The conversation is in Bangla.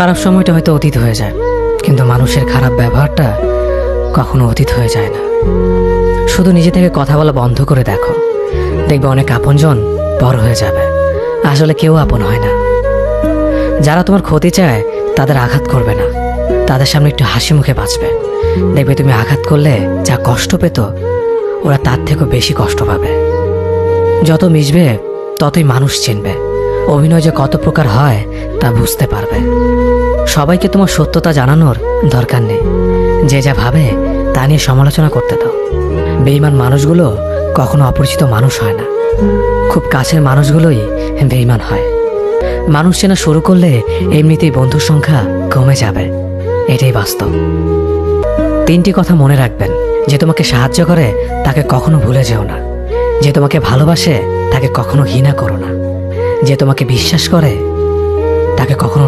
খারাপ সময়টা হয়তো অতীত হয়ে যায়, কিন্তু মানুষের খারাপ ব্যবহারটা কখনো অতীত হয়ে যায় না। শুধু নিজে থেকে কথা বলা বন্ধ করে দেখো, দেখবে অনেক আপনজন বড় হয়ে যাবে। আসলে কেউ আপন হয় না। যারা তোমার ক্ষতি চায় তাদের আঘাত করবে না, তাদের সামনে একটু হাসি মুখে বাঁচবে। দেখবে তুমি আঘাত করলে যা কষ্ট পেত, ওরা তার থেকেও বেশি কষ্ট পাবে। যত মিশবে ততই মানুষ চিনবে, অভিনয় যে কত প্রকার হয় তা বুঝতে পারবে। সবাইকে তোমার সত্যতা জানানোর দরকার নেই, যে যা ভাবে তা নিয়ে সমালোচনা করতে দাও। বেঈমান মানুষগুলো কখনো অপরিচিত মানুষ হয় না, খুব কাছের মানুষগুলোই বেঈমান হয়। মানুষ চেনা শুরু করলে এমনিতেই বন্ধুর সংখ্যা কমে যাবে, এটাই বাস্তব। 3টি কথা মনে রাখবেন: যে তোমাকে সাহায্য করে তাকে কখনো ভুলে যেও না, যে তোমাকে ভালোবাসে তাকে কখনো ঘৃণা করো না, যে তোমাকে বিশ্বাস করে তাকে কখনো